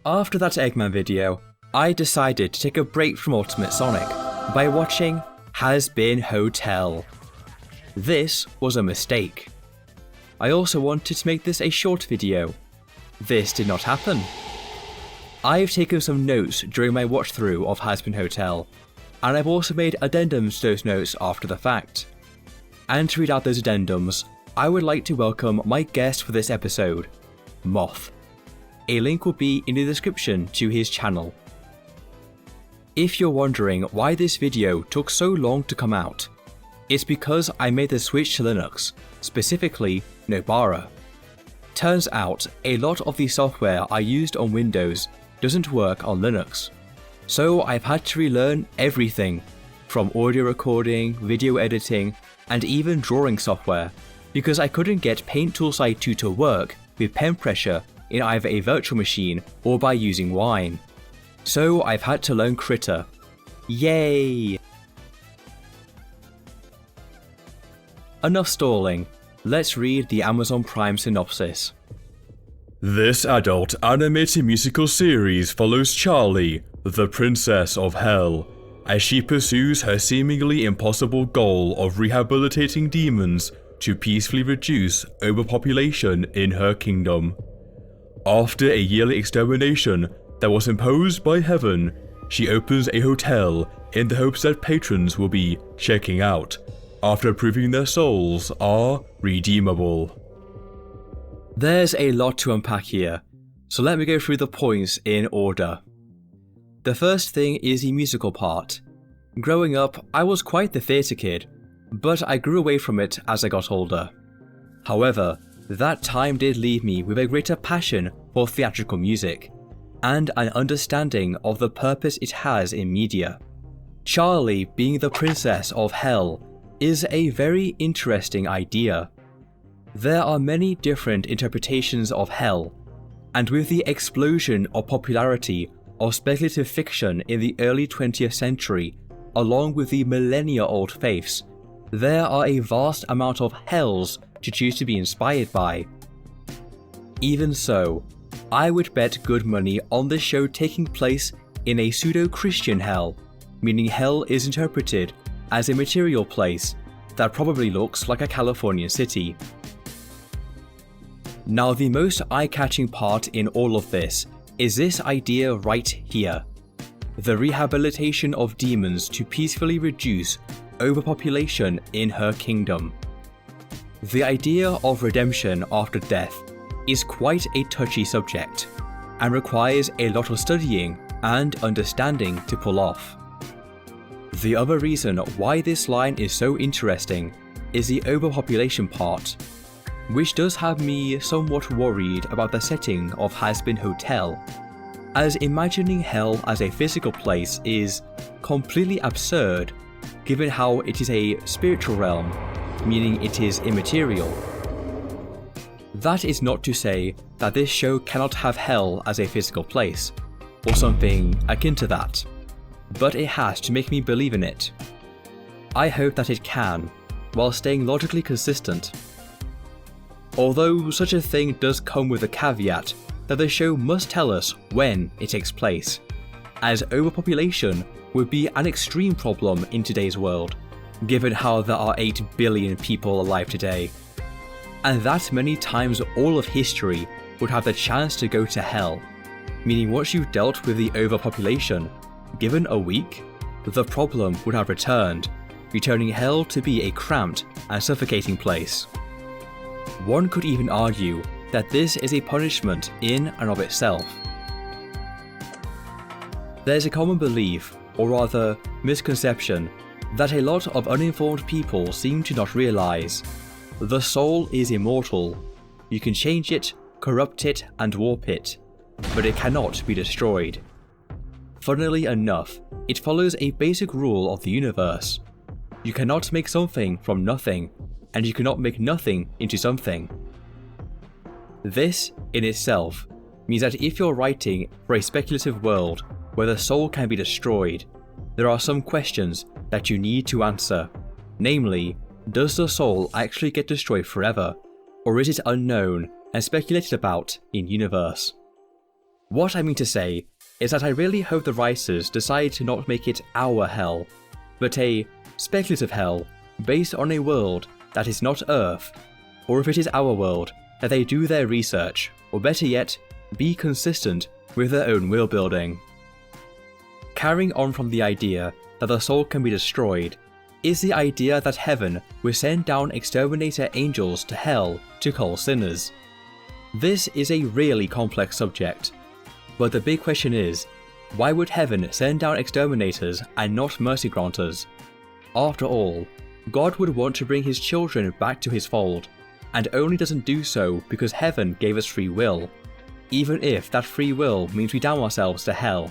After that Eggman video, I decided to take a break from Ultimate Sonic by watching Hazbin Hotel. This was a mistake. I also wanted to make this a short video. This did not happen. I've taken some notes during my watch through of Hazbin Hotel, and I've also made addendums to those notes after the fact. And to read out those addendums, I would like to welcome my guest for this episode, Moth. A link will be in the description to his channel. If you're wondering why this video took so long to come out, it's because I made the switch to Linux, specifically Nobara. Turns out a lot of the software I used on Windows doesn't work on Linux, so I've had to relearn everything from audio recording, video editing, and even drawing software, because I couldn't get Paint Toolsite 2 to work with pen pressure in either a virtual machine or by using Wine. So I've had to learn Critter. Yay! Enough stalling, let's read the Amazon Prime synopsis. This adult animated musical series follows Charlie, the Princess of Hell, as she pursues her seemingly impossible goal of rehabilitating demons to peacefully reduce overpopulation in her kingdom. After a yearly extermination that was imposed by heaven, she opens a hotel in the hopes that patrons will be checking out after proving their souls are redeemable. There's a lot to unpack here, so let me go through the points in order. The first thing is the musical part. Growing up, I was quite the theatre kid, but I grew away from it as I got older. However, that time did leave me with a greater passion for theatrical music, and an understanding of the purpose it has in media. Charlie being the Princess of Hell is a very interesting idea. There are many different interpretations of hell, and with the explosion of popularity of speculative fiction in the early 20th century, along with the millennia-old faiths, there are a vast amount of hells to choose to be inspired by. Even so, I would bet good money on this show taking place in a pseudo-Christian hell, meaning hell is interpreted as a material place that probably looks like a Californian city. Now, the most eye-catching part in all of this is this idea right here: the rehabilitation of demons to peacefully reduce overpopulation in her kingdom. The idea of redemption after death is quite a touchy subject, and requires a lot of studying and understanding to pull off. The other reason why this line is so interesting is the overpopulation part, which does have me somewhat worried about the setting of Hazbin Hotel, as imagining hell as a physical place is completely absurd given how it is a spiritual realm, meaning it is immaterial. That is not to say that this show cannot have hell as a physical place, or something akin to that, but it has to make me believe in it. I hope that it can, while staying logically consistent. Although such a thing does come with a caveat that the show must tell us when it takes place, as overpopulation would be an extreme problem in today's world, given how there are 8 billion people alive today, and that many times all of history would have the chance to go to hell, meaning once you've dealt with the overpopulation, given a week, the problem would have returned, returning hell to be a cramped and suffocating place. One could even argue that this is a punishment in and of itself. There's a common belief, or rather misconception, that a lot of uninformed people seem to not realise. The soul is immortal. You can change it, corrupt it, and warp it, but it cannot be destroyed. Funnily enough, it follows a basic rule of the universe. You cannot make something from nothing, and you cannot make nothing into something. This, in itself, means that if you're writing for a speculative world where the soul can be destroyed, there are some questions that you need to answer. Namely, does the soul actually get destroyed forever, or is it unknown and speculated about in universe? What I mean to say is that I really hope the writers decide to not make it our hell, but a speculative hell based on a world that is not Earth, or if it is our world, that they do their research, or better yet, be consistent with their own world building. Carrying on from the idea that the soul can be destroyed, is the idea that heaven will send down exterminator angels to hell to cull sinners. This is a really complex subject, but the big question is, why would heaven send down exterminators and not mercy granters? After all, God would want to bring his children back to his fold, and only doesn't do so because heaven gave us free will, even if that free will means we damn ourselves to hell.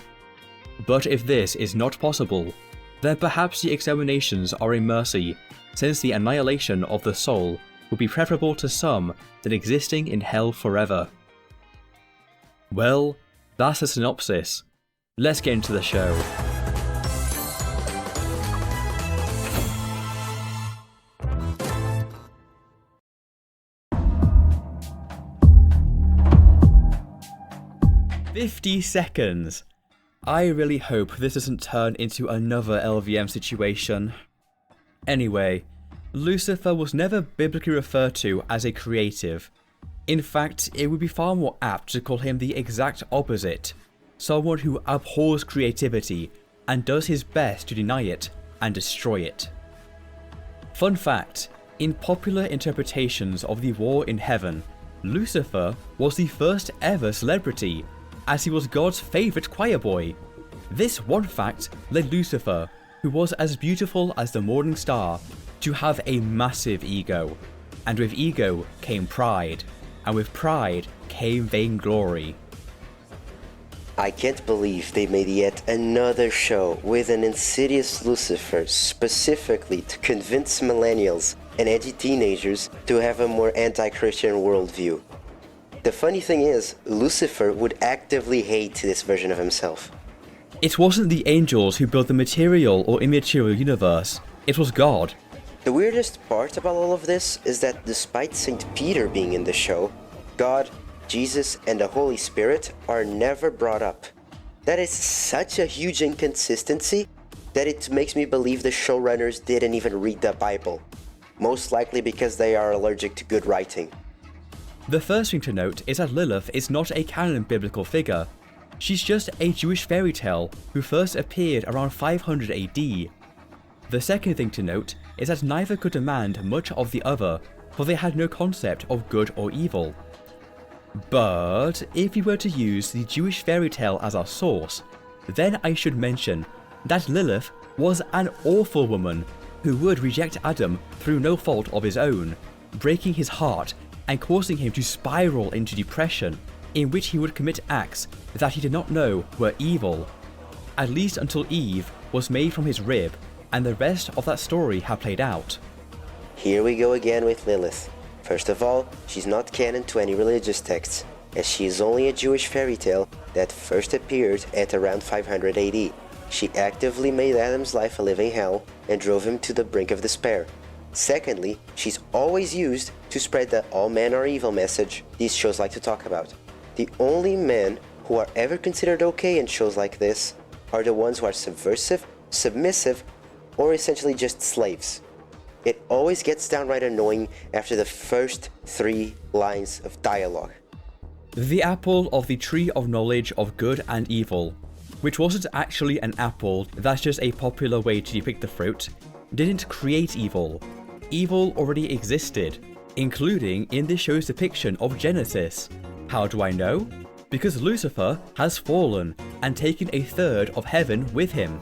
But if this is not possible, then perhaps the exterminations are a mercy, since the annihilation of the soul would be preferable to some than existing in hell forever. Well, that's a synopsis. Let's get into the show. "50 seconds. I really hope this doesn't turn into another LVM situation. Anyway, Lucifer was never biblically referred to as a creative. In fact, it would be far more apt to call him the exact opposite, someone who abhors creativity and does his best to deny it and destroy it. Fun fact, in popular interpretations of the war in heaven, Lucifer was the first ever celebrity, as he was God's favourite choir boy. This one fact led Lucifer, who was as beautiful as the morning star, to have a massive ego, and with ego came pride, and with pride came vainglory. I can't believe they made yet another show with an insidious Lucifer specifically to convince millennials and edgy teenagers to have a more anti-Christian worldview. The funny thing is, Lucifer would actively hate this version of himself. It wasn't the angels who built the material or immaterial universe, it was God. The weirdest part about all of this is that despite St. Peter being in the show, God, Jesus, and the Holy Spirit are never brought up. That is such a huge inconsistency that it makes me believe the showrunners didn't even read the Bible. Most likely because they are allergic to good writing. The first thing to note is that Lilith is not a canon biblical figure. She's just a Jewish fairy tale who first appeared around 500 AD. The second thing to note is that neither could demand much of the other, for they had no concept of good or evil. But if we were to use the Jewish fairy tale as our source, then I should mention that Lilith was an awful woman who would reject Adam through no fault of his own, breaking his heart and causing him to spiral into depression, in which he would commit acts that he did not know were evil, at least until Eve was made from his rib and the rest of that story had played out. Here we go again with Lilith. First of all, she's not canon to any religious texts, as she is only a Jewish fairy tale that first appeared at around 500 AD. She actively made Adam's life a living hell and drove him to the brink of despair. Secondly, she's always used to spread the all men are evil message these shows like to talk about. The only men who are ever considered okay in shows like this are the ones who are subversive, submissive, or essentially just slaves. It always gets downright annoying after the first 3 lines of dialogue. The apple of the tree of knowledge of good and evil, which wasn't actually an apple, that's just a popular way to depict the fruit, didn't create evil. Evil already existed, including in this show's depiction of Genesis. How do I know? Because Lucifer has fallen and taken a third of heaven with him.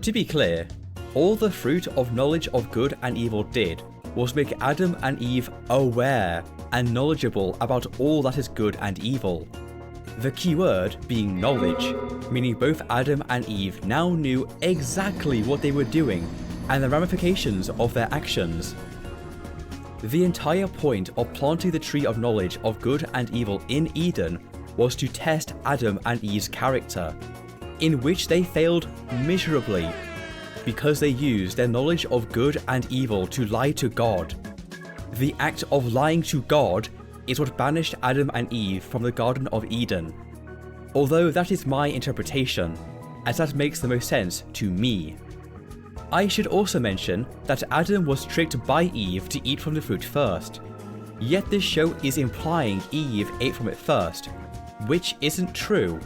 To be clear, all the fruit of knowledge of good and evil did was make Adam and Eve aware and knowledgeable about all that is good and evil. The key word being knowledge, meaning both Adam and Eve now knew exactly what they were doing and the ramifications of their actions. The entire point of planting the tree of knowledge of good and evil in Eden was to test Adam and Eve's character, in which they failed miserably because they used their knowledge of good and evil to lie to God. The act of lying to God is what banished Adam and Eve from the Garden of Eden. although that is my interpretation, as that makes the most sense to me. I should also mention that Adam was tricked by Eve to eat from the fruit first, yet this show is implying Eve ate from it first, which isn't true.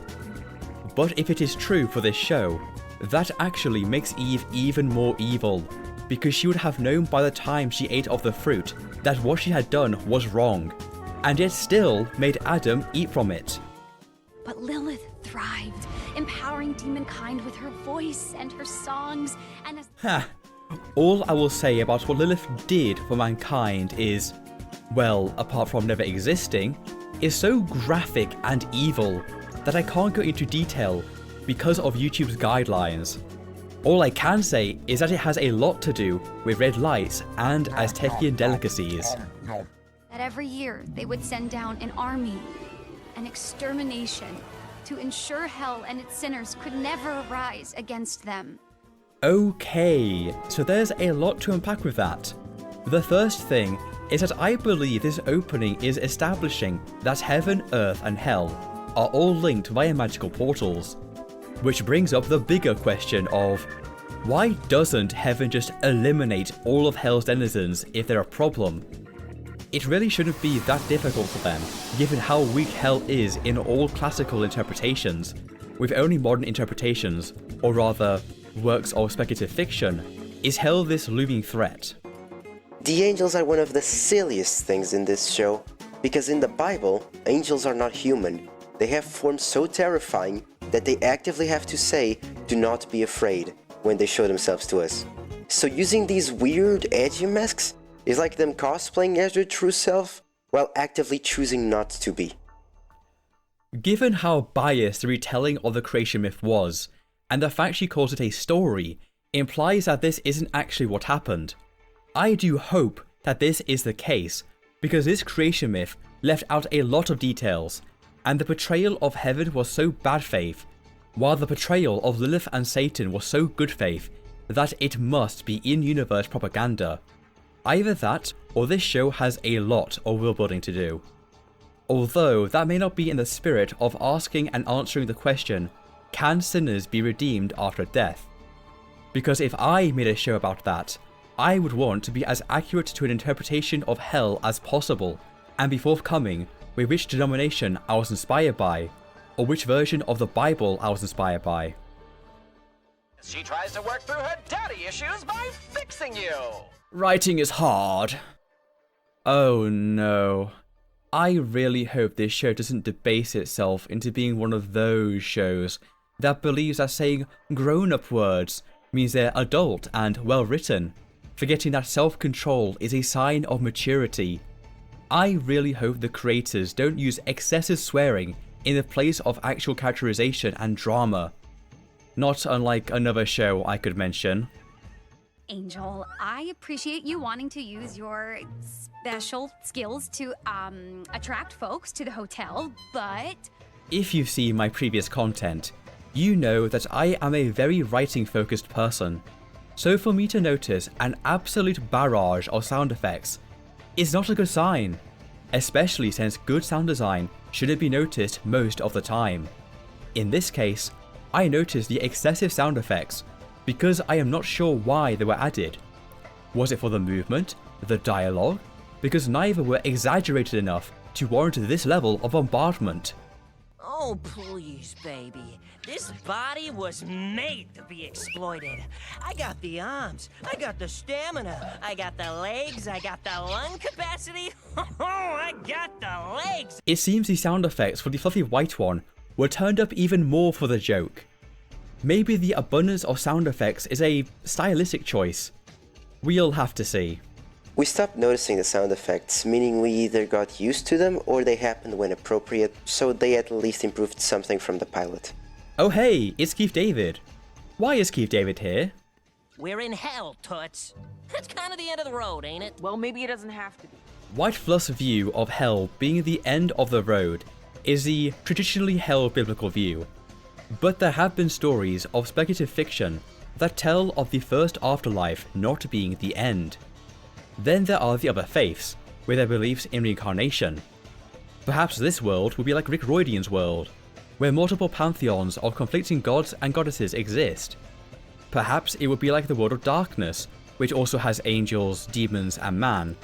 But if it is true for this show, that actually makes Eve even more evil, because she would have known by the time she ate of the fruit that what she had done was wrong, and yet still made Adam eat from it. But Lilith thrived, empowering demonkind with her voice and her songs, and as— Ha! All I will say about what Lilith did for mankind is, well, apart from never existing, is so graphic and evil that I can't go into detail because of YouTube's guidelines. All I can say is that it has a lot to do with red lights and Aztecian delicacies. that every year they would send down an army, an extermination, to ensure hell and its sinners could never rise against them. Okay, so there's a lot to unpack with that. The first thing is that I believe this opening is establishing that heaven, earth, and hell are all linked via magical portals. Which brings up the bigger question of, why doesn't heaven just eliminate all of hell's denizens if they're a problem? It really shouldn't be that difficult for them, given how weak hell is in all classical interpretations, with only modern interpretations, or rather, works of speculative fiction, is hell this looming threat. The angels are one of the silliest things in this show, because in the Bible, angels are not human. They have forms so terrifying that they actively have to say, "Do not be afraid," when they show themselves to us. So using these weird, edgy masks is like them cosplaying as their true self, while actively choosing not to be. Given how biased the retelling of the creation myth was, and the fact she calls it a story, implies that this isn't actually what happened. I do hope that this is the case, because this creation myth left out a lot of details, and the portrayal of heaven was so bad faith, while the portrayal of Lilith and Satan was so good faith, that it must be in-universe propaganda. Either that, or this show has a lot of world building to do. Although that may not be in the spirit of asking and answering the question, can sinners be redeemed after death? Because if I made a show about that, I would want to be as accurate to an interpretation of hell as possible, and be forthcoming with which denomination I was inspired by, or which version of the Bible I was inspired by. She tries to work through her daddy issues by fixing you. Writing is hard. Oh no. I really hope this show doesn't debase itself into being one of those shows that believes that saying grown-up words means they're adult and well written, forgetting that self-control is a sign of maturity. I really hope the creators don't use excessive swearing in the place of actual characterization and drama. Not unlike another show I could mention. Angel, I appreciate you wanting to use your special skills to attract folks to the hotel, but If you've seen my previous content, you know that I am a very writing-focused person, so for me to notice an absolute barrage of sound effects is not a good sign, especially since good sound design shouldn't be noticed most of the time. In this case, I noticed the excessive sound effects because I am not sure why they were added. Was it for the movement, the dialogue? Because neither were exaggerated enough to warrant this level of bombardment. Oh, please, baby. This body was made to be exploited. I got the arms, I got the stamina, I got the legs, I got the lung capacity. Oh, I got the legs. It seems the sound effects for the fluffy white one were turned up even more for the joke. Maybe the abundance of sound effects is a stylistic choice. We'll have to see. We stopped noticing the sound effects, meaning we either got used to them or they happened when appropriate, so they at least improved something from the pilot. Oh hey, it's Keith David. Why is Keith David here? We're in hell, Toots. That's kind of the end of the road, ain't it? Well, maybe it doesn't have to be. White Fluff's view of hell being the end of the road is the traditionally held biblical view. But there have been stories of speculative fiction that tell of the first afterlife not being the end. Then there are the other faiths, with their beliefs in reincarnation. Perhaps this world will be like Rick Roydian's world, where multiple pantheons of conflicting gods and goddesses exist. Perhaps it would be like the world of darkness, which also has angels, demons, and man,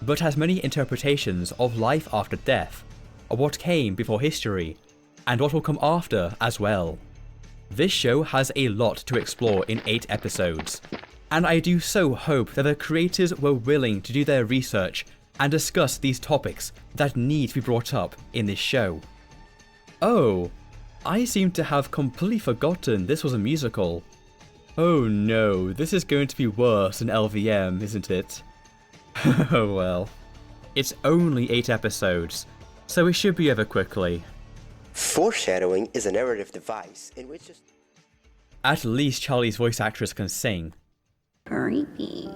but has many interpretations of life after death, of what came before history, and what will come after as well. This show has a lot to explore in 8 episodes, and I do so hope that the creators were willing to do their research and discuss these topics that need to be brought up in this show. Oh, I seem to have completely forgotten this was a musical. Oh no, this is going to be worse than LVM, isn't it? Oh well. It's only 8 episodes, so it should be over quickly. Foreshadowing is a narrative device in which... At least Charlie's voice actress can sing. Creepy.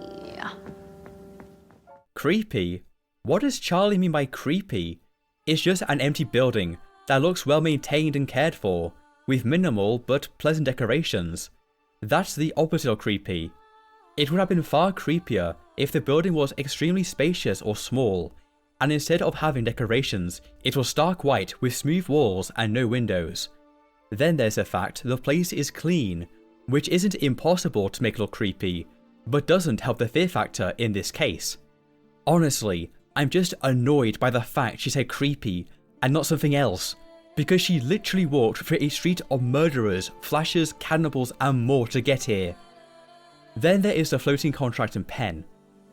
Creepy? What does Charlie mean by creepy? It's just an empty building that looks well maintained and cared for, with minimal but pleasant decorations. That's the opposite of creepy. It would have been far creepier if the building was extremely spacious or small, and instead of having decorations, it was stark white with smooth walls and no windows. Then there's the fact the place is clean, which isn't impossible to make look creepy, but doesn't help the fear factor in this case. Honestly, I'm just annoyed by the fact she said creepy and not something else, because she literally walked through a street of murderers, flashers, cannibals and more to get here. Then there is the floating contract and pen.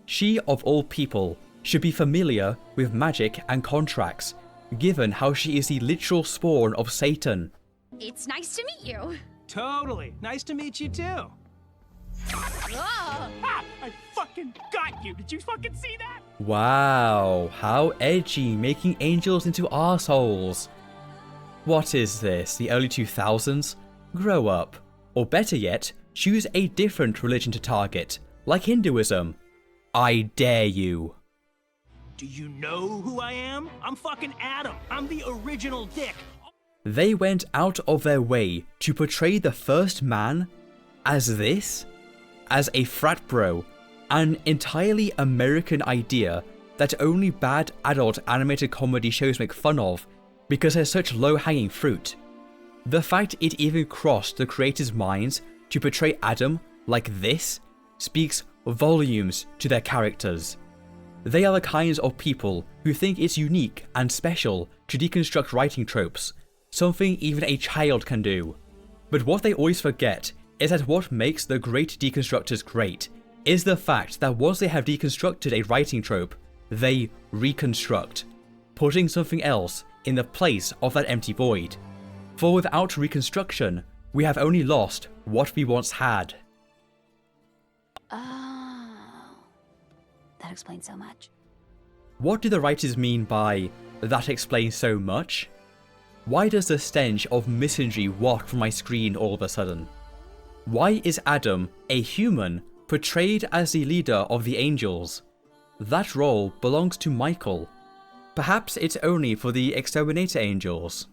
She, of all people, should be familiar with magic and contracts, given how she is the literal spawn of Satan. It's nice to meet you. Totally. Nice to meet you too. Oh. Ah, I fucking got you. Did you fucking see that? Wow, how edgy, making angels into arseholes. What is this, the early 2000s? Grow up. Or better yet, choose a different religion to target, like Hinduism. I dare you. Do you know who I am? I'm fucking Adam. I'm the original Dick. They went out of their way to portray the first man as this? As a frat bro, an entirely American idea that only bad adult animated comedy shows make fun of because they're such low-hanging fruit. The fact it even crossed the creators' minds to portray Adam like this speaks volumes to their characters. They are the kinds of people who think it's unique and special to deconstruct writing tropes, something even a child can do. But what they always forget is that what makes the great deconstructors great is the fact that once they have deconstructed a writing trope, they reconstruct, putting something else in the place of that empty void. For without reconstruction, we have only lost what we once had. Oh. That explains so much. What do the writers mean by "that explains so much"? Why does the stench of misandry waft from my screen all of a sudden? Why is Adam, a human, portrayed as the leader of the angels? That role belongs to Michael. Perhaps it's only for the exterminator angels.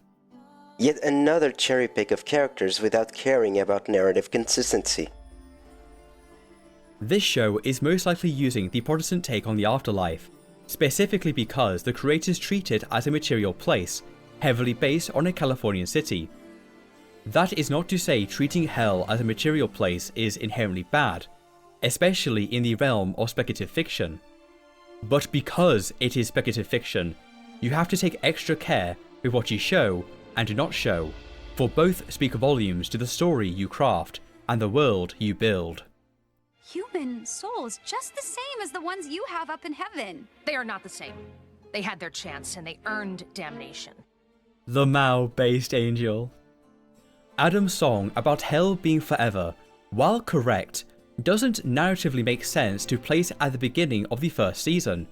Yet another cherry pick of characters without caring about narrative consistency. This show is most likely using the Protestant take on the afterlife, specifically because the creators treat it as a material place, heavily based on a Californian city. That is not to say treating hell as a material place is inherently bad, especially in the realm of speculative fiction. But because it is speculative fiction, you have to take extra care with what you show and do not show, for both speak volumes to the story you craft and the world you build. Human souls just the same as the ones you have up in heaven. They are not the same. They had their chance and they earned damnation. The Mao-based angel. Adam's song about hell being forever, while correct, doesn't narratively make sense to place at the beginning of the first season.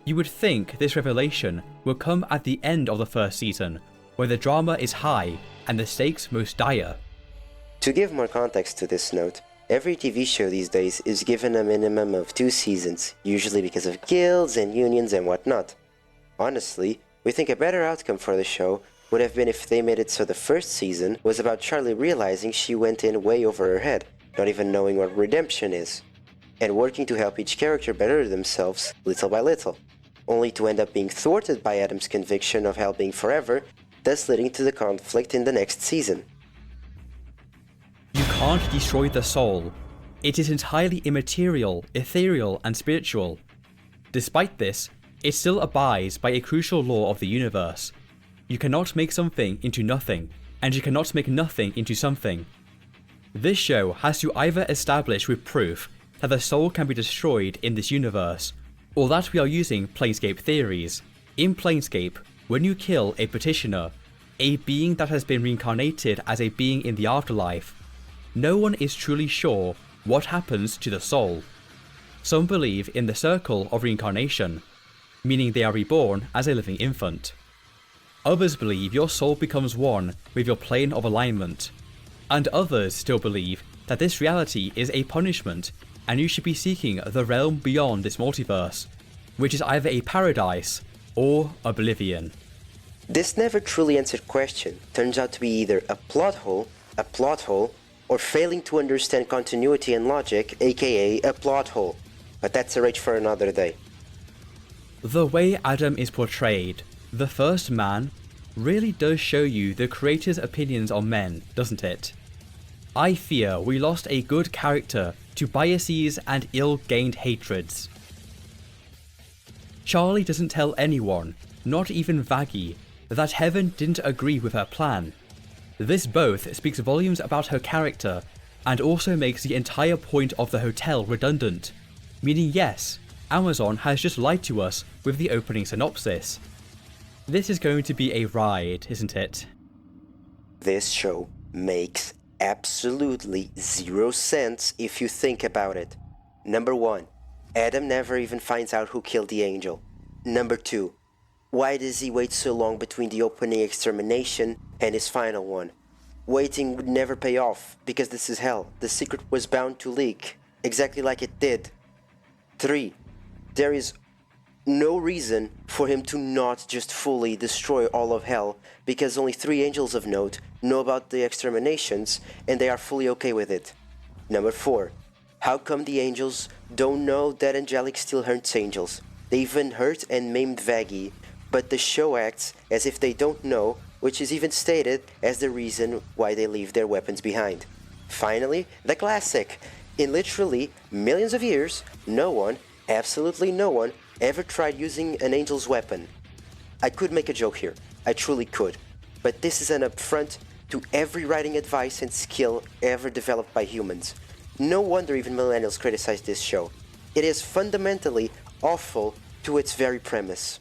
You would think this revelation would come at the end of the first season, where the drama is high and the stakes most dire. To give more context to this note, every TV show these days is given a minimum of 2 seasons, usually because of guilds and unions and whatnot. Honestly, we think a better outcome for the show would have been if they made it so the first season was about Charlie realizing she went in way over her head, not even knowing what redemption is, and working to help each character better themselves little by little, only to end up being thwarted by Adam's conviction of hell being forever thus leading to the conflict in the next season. You can't destroy the soul. It is entirely immaterial, ethereal, and spiritual. Despite this, it still abides by a crucial law of the universe. You cannot make something into nothing, and you cannot make nothing into something. This show has to either establish with proof that the soul can be destroyed in this universe, or that we are using Planescape theories. In Planescape, when you kill a petitioner, a being that has been reincarnated as a being in the afterlife, no one is truly sure what happens to the soul. Some believe in the circle of reincarnation, meaning they are reborn as a living infant. Others believe your soul becomes one with your plane of alignment, and others still believe that this reality is a punishment and you should be seeking the realm beyond this multiverse, which is either a paradise or oblivion. This never truly answered question turns out to be either a plot hole, or failing to understand continuity and logic, aka a plot hole. But that's a rage for another day. The way Adam is portrayed, the first man, really does show you the creator's opinions on men, doesn't it? I fear we lost a good character to biases and ill-gained hatreds. Charlie doesn't tell anyone, not even Vaggie, that Heaven didn't agree with her plan. This both speaks volumes about her character, and also makes the entire point of the hotel redundant, meaning yes, Amazon has just lied to us with the opening synopsis. This is going to be a ride, isn't it? This show makes absolutely zero sense if you think about it. Number 1, Adam never even finds out who killed the angel. Number 2, why does he wait so long between the opening extermination and his final one? Waiting would never pay off, because this is hell. The secret was bound to leak, exactly like it did. 3, there is no reason for him to not just fully destroy all of hell, because only 3 angels of note know about the exterminations, and they are fully okay with it. Number 4, how come the angels don't know that Angelic still hurts angels? They even hurt and maimed Vaggie, but the show acts as if they don't know, which is even stated as the reason why they leave their weapons behind. Finally, the classic. In literally millions of years, no one, absolutely no one, ever tried using an angel's weapon. I could make a joke here, I truly could, but this is an affront to every writing advice and skill ever developed by humans. No wonder even millennials criticize this show. It is fundamentally awful to its very premise.